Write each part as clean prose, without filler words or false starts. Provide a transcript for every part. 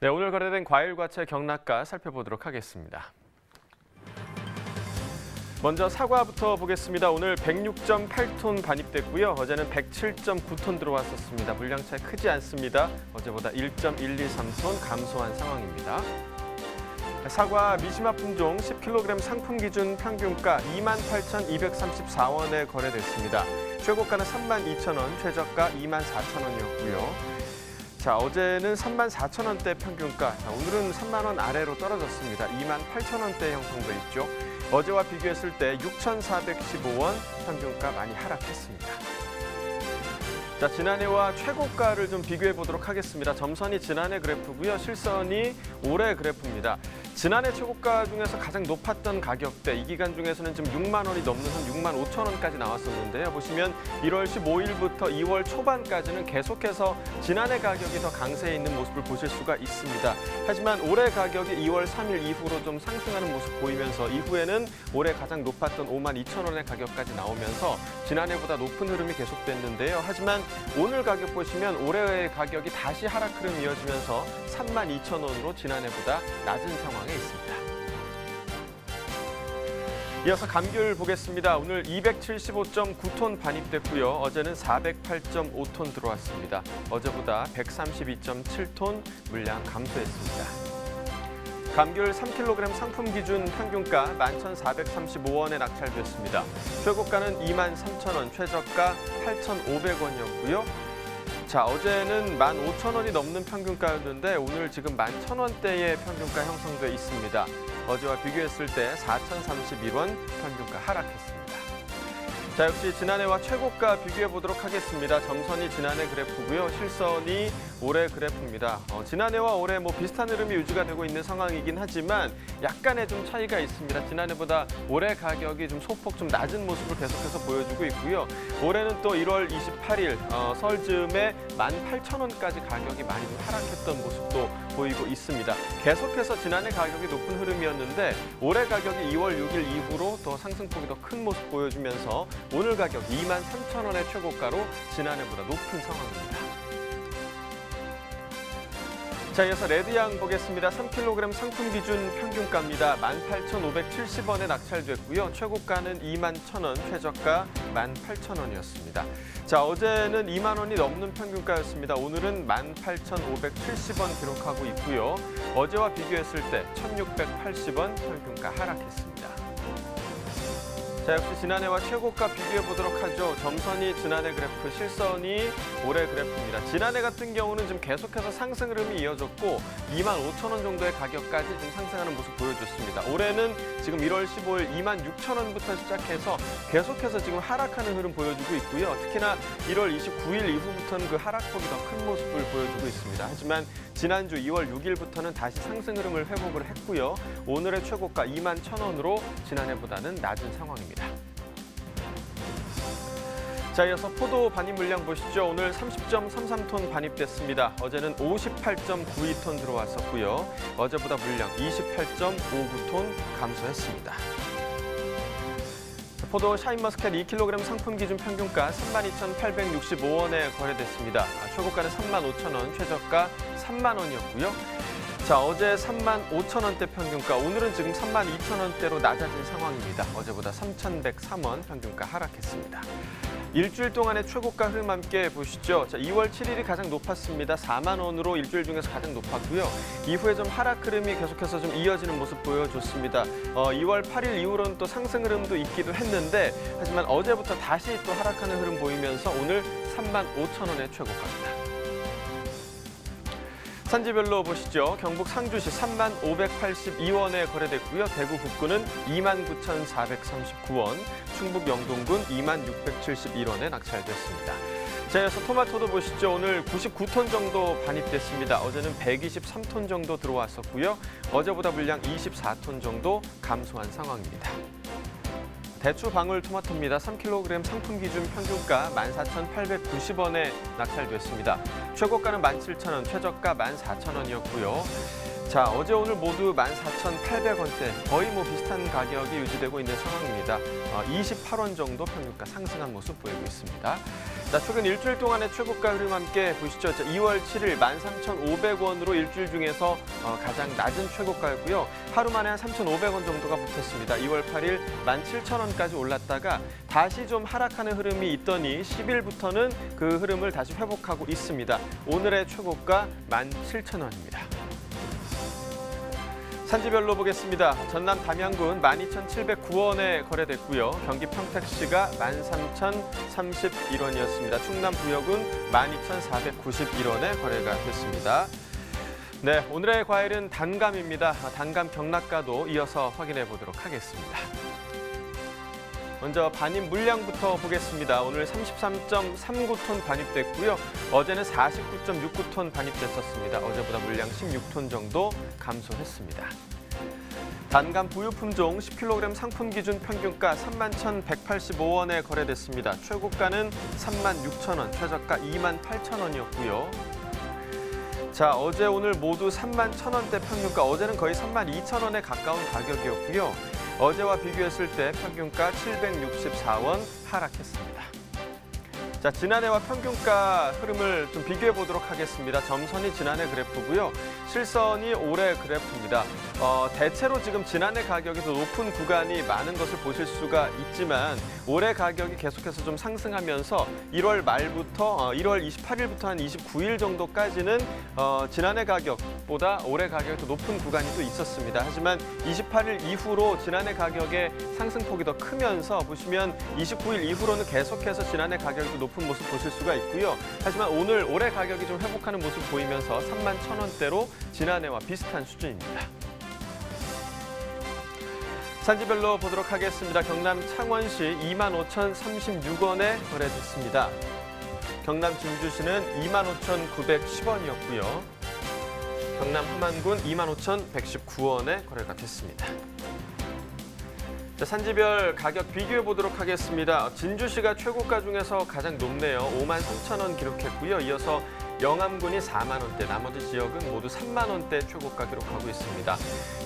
네, 오늘 거래된 과일, 과채 경락가 살펴보도록 하겠습니다. 먼저 사과부터 보겠습니다. 오늘 106.8톤 반입됐고요. 어제는 107.9톤 들어왔었습니다. 물량 차이 크지 않습니다. 어제보다 1.123톤 감소한 상황입니다. 사과 미시마 품종 10kg 상품 기준 평균가 28,234원에 거래됐습니다. 최고가는 32,000원, 최저가 24,000원이었고요. 자, 어제는 34,000원대 평균가, 오늘은 3만 원 아래로 떨어졌습니다. 28,000원대 형성돼 있죠. 어제와 비교했을 때 6,415원 평균가 많이 하락했습니다. 자, 지난해와 최고가를 좀 비교해 보도록 하겠습니다. 점선이 지난해 그래프고요. 실선이 올해 그래프입니다. 지난해 최고가 중에서 가장 높았던 가격대, 이 기간 중에서는 지금 6만 원이 넘는 한 6만 5천 원까지 나왔었는데요. 보시면 1월 15일부터 2월 초반까지는 계속해서 지난해 가격이 더 강세에 있는 모습을 보실 수가 있습니다. 하지만 올해 가격이 2월 3일 이후로 좀 상승하는 모습 보이면서 이후에는 올해 가장 높았던 5만 2천 원의 가격까지 나오면서 지난해보다 높은 흐름이 계속됐는데요. 하지만 오늘 가격 보시면 올해의 가격이 다시 하락 흐름 이어지면서 3만 2천 원으로 지난해보다 낮은 상황에 있습니다. 이어서 감귤 보겠습니다. 오늘 275.9톤 반입됐고요. 어제는 408.5톤 들어왔습니다. 어제보다 132.7톤 물량 감소했습니다. 감귤 3kg 상품 기준 평균가 11,435원에 낙찰됐습니다. 최고가는 23,000원, 최저가 8,500원이었고요. 자, 어제는 15,000원이 넘는 평균가였는데 오늘 지금 11,000원대의 평균가 형성돼 있습니다. 어제와 비교했을 때 4,031원 평균가 하락했습니다. 자, 역시 지난해와 최고가 비교해 보도록 하겠습니다. 점선이 지난해 그래프고요. 실선이 올해 그래프입니다. 지난해와 올해 비슷한 흐름이 유지가 되고 있는 상황이긴 하지만 약간의 좀 차이가 있습니다. 지난해보다 올해 가격이 좀 소폭 좀 낮은 모습을 계속해서 보여주고 있고요. 올해는 또 1월 28일 설 즈음에 18,000원까지 가격이 많이 좀 하락했던 모습도 보이고 있습니다. 계속해서 지난해 가격이 높은 흐름이었는데 올해 가격이 2월 6일 이후로 더 상승폭이 더 큰 모습 보여주면서 오늘 가격 23,000원의 최고가로 지난해보다 높은 상황입니다. 자, 이어서 레드양 보겠습니다. 3kg 상품 기준 평균가입니다. 18,570원에 낙찰됐고요. 최고가는 21,000원, 최저가 18,000원이었습니다. 자, 어제는 2만 원이 넘는 평균가였습니다. 오늘은 18,570원 기록하고 있고요. 어제와 비교했을 때 1,680원 평균가 하락했습니다. 자, 역시 지난해와 최고가 비교해 보도록 하죠. 점선이 지난해 그래프, 실선이 올해 그래프입니다. 지난해 같은 경우는 지금 계속해서 상승 흐름이 이어졌고 25,000원 정도의 가격까지 좀 상승하는 모습 보여줬습니다. 올해는 지금 1월 15일 26,000원부터 시작해서 계속해서 지금 하락하는 흐름 보여주고 있고요. 특히나 1월 29일 이후부터는 그 하락폭이 더 큰 모습을 보여주고 있습니다. 하지만 지난주 2월 6일부터는 다시 상승 흐름을 회복을 했고요. 오늘의 최고가 21,000원으로 지난해보다는 낮은 상황입니다. 자, 이어서 포도 반입 물량 보시죠. 오늘 30.33톤 반입됐습니다. 어제는 58.92톤 들어왔었고요. 어제보다 물량 28.59톤 감소했습니다. 포도 샤인머스켓 2kg 상품 기준 평균가 32,865원에 거래됐습니다. 최고가는 35,000원, 최저가 3만 원이었고요. 자, 어제 35,000원대 평균가, 오늘은 지금 32,000원대로 낮아진 상황입니다. 어제보다 3,103원 평균가 하락했습니다. 일주일 동안의 최고가 흐름 함께 보시죠. 자, 2월 7일이 가장 높았습니다. 4만 원으로 일주일 중에서 가장 높았고요. 이후에 좀 하락 흐름이 계속해서 좀 이어지는 모습 보여줬습니다. 2월 8일 이후로는 또 상승 흐름도 있기도 했는데 하지만 어제부터 다시 또 하락하는 흐름 보이면서 오늘 35,000원의 최고가입니다. 산지별로 보시죠. 경북 상주시 35,582원에 거래됐고요. 대구 북구는 29,439원, 충북 영동군 26,671원에 낙찰됐습니다. 자, 이어서 토마토도 보시죠. 오늘 99톤 정도 반입됐습니다. 어제는 123톤 정도 들어왔었고요. 어제보다 물량 24톤 정도 감소한 상황입니다. 대추 방울토마토입니다. 3kg 상품 기준 평균가 14,890원에 낙찰됐습니다. 최고가는 17,000원, 최저가 14,000원이었고요. 자, 어제 오늘 모두 14,800원대, 거의 뭐 비슷한 가격이 유지되고 있는 상황입니다. 28원 정도 평균가 상승한 모습 보이고 있습니다. 자, 최근 일주일 동안의 최고가 흐름 함께 보시죠. 자, 2월 7일 13,500원으로 일주일 중에서 가장 낮은 최고가였고요. 하루 만에 한 3,500원 정도가 붙었습니다. 2월 8일 17,000원까지 올랐다가 다시 좀 하락하는 흐름이 있더니 10일부터는 그 흐름을 다시 회복하고 있습니다. 오늘의 최고가 17,000원입니다. 산지별로 보겠습니다. 전남 담양군 12,709원에 거래됐고요. 경기 평택시가 13,031원이었습니다. 충남 부여군 12,491원에 거래가 됐습니다. 네, 오늘의 과일은 단감입니다. 단감 경락가도 이어서 확인해 보도록 하겠습니다. 먼저 반입 물량부터 보겠습니다. 오늘 33.39톤 반입됐고요. 어제는 49.69톤 반입됐었습니다. 어제보다 물량 16톤 정도 감소했습니다. 단감 부유 품종 10kg 상품 기준 평균가 31,185원에 거래됐습니다. 최고가는 36,000원, 최저가 28,000원이었고요. 자, 어제 오늘 모두 31,000원대 평균가, 어제는 거의 32,000원에 가까운 가격이었고요. 어제와 비교했을 때 평균가 764원 하락했습니다. 자, 지난해와 평균가 흐름을 좀 비교해 보도록 하겠습니다. 점선이 지난해 그래프고요. 실선이 올해 그래프입니다. 대체로 지금 지난해 가격이 더 높은 구간이 많은 것을 보실 수가 있지만 올해 가격이 계속해서 좀 상승하면서 1월 말부터 1월 28일부터 한 29일 정도까지는 지난해 가격보다 올해 가격이 더 높은 구간이 또 있었습니다. 하지만 28일 이후로 지난해 가격의 상승폭이 더 크면서 보시면 29일 이후로는 계속해서 지난해 가격이 더 높은 모습 보실 수가 있고요. 하지만 오늘 올해 가격이 좀 회복하는 모습 보이면서 31,000원대로 지난해와 비슷한 수준입니다. 산지별로 보도록 하겠습니다. 경남 창원시 25,036원에 거래됐습니다. 경남 진주시는 25,910원이었고요. 경남 함안군 25,119원에 거래가 됐습니다. 자, 산지별 가격 비교해 보도록 하겠습니다. 진주시가 최고가 중에서 가장 높네요. 53,000원 기록했고요. 이어서 영암군이 4만 원대, 나머지 지역은 모두 3만 원대 최고가 기록하고 있습니다.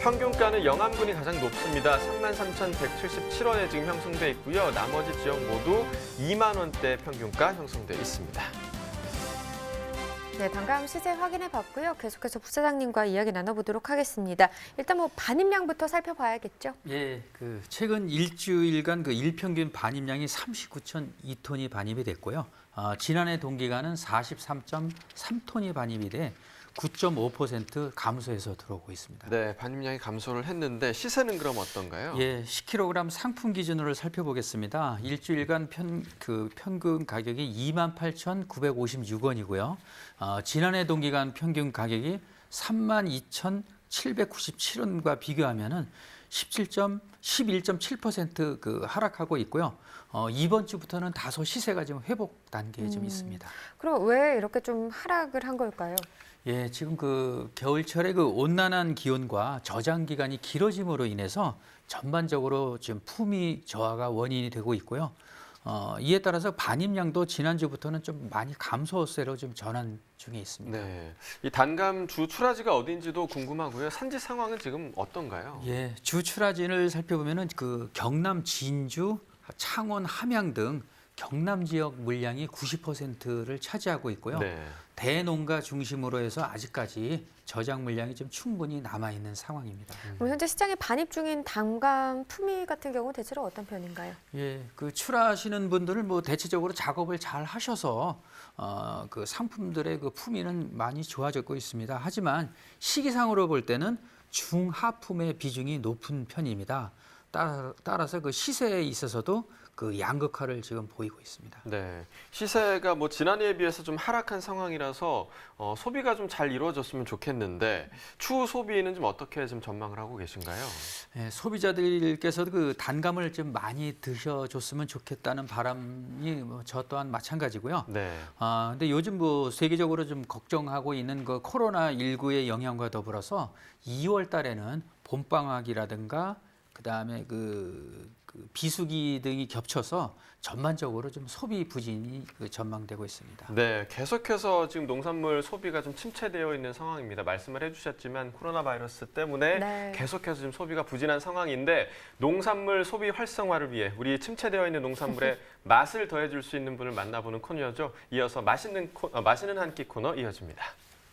평균가는 영암군이 가장 높습니다. 33,177원에 지금 형성돼 있고요. 나머지 지역 모두 2만 원대 평균가 형성돼 있습니다. 네, 단감 시세 확인해 봤고요. 계속해서 부사장님과 이야기 나눠보도록 하겠습니다. 일단 뭐 반입량부터 살펴봐야겠죠? 예, 최근 일주일간 일평균 반입량이 39,002톤이 반입이 됐고요. 지난해 동기간은 43.3톤이 반입이 돼 9.5% 감소해서 들어오고 있습니다. 네, 반입량이 감소를 했는데 시세는 그럼 어떤가요? 예, 10kg 상품 기준으로 살펴보겠습니다. 일주일간 평균 가격이 28,956원이고요. 지난해 동기간 평균 가격이 32,797원과 비교하면은 11.7% 하락하고 있고요. 이번 주부터는 다소 시세가 좀 회복 단계에 좀 있습니다. 그럼 왜 이렇게 좀 하락을 한 걸까요? 예, 지금 겨울철에 온난한 기온과 저장 기간이 길어짐으로 인해서 전반적으로 지금 품위 저하가 원인이 되고 있고요. 이에 따라서 반입량도 지난주부터는 좀 많이 감소세로 좀 전환 중에 있습니다. 네, 이 단감 주 출하지가 어딘지도 궁금하고요. 산지 상황은 지금 어떤가요? 예, 주 출하지를 살펴보면은 경남 진주, 창원, 함양 등 경남 지역 물량이 90%를 차지하고 있고요. 네. 대농가 중심으로 해서 아직까지 저장 물량이 좀 충분히 남아 있는 상황입니다. 그럼 현재 시장에 반입 중인 단감 품위 같은 경우 대체로 어떤 편인가요? 예, 출하하시는 분들은 대체적으로 작업을 잘 하셔서 상품들의 품위는 많이 좋아지고 있습니다. 하지만 시기상으로 볼 때는 중하품의 비중이 높은 편입니다. 따라서 시세에 있어서도 양극화를 지금 보이고 있습니다. 네, 시세가 지난해에 비해서 좀 하락한 상황이라서 소비가 좀 잘 이루어졌으면 좋겠는데 추후 소비는 좀 어떻게 좀 전망을 하고 계신가요? 네, 소비자들께서도 단감을 좀 많이 드셔줬으면 좋겠다는 바람이 저 또한 마찬가지고요. 네. 근데 요즘 세계적으로 좀 걱정하고 있는 코로나19의 영향과 더불어서 2월 달에는 봄방학이라든가 그다음에 그 비수기 등이 겹쳐서 전반적으로 좀 소비 부진이 전망되고 있습니다. 네, 계속해서 지금 농산물 소비가 좀 침체되어 있는 상황입니다. 말씀을 해주셨지만 코로나 바이러스 때문에 네. 계속해서 지금 소비가 부진한 상황인데 농산물 소비 활성화를 위해 우리 침체되어 있는 농산물에 맛을 더해줄 수 있는 분을 만나보는 코너죠. 이어서 맛있는 한 끼 코너 이어집니다.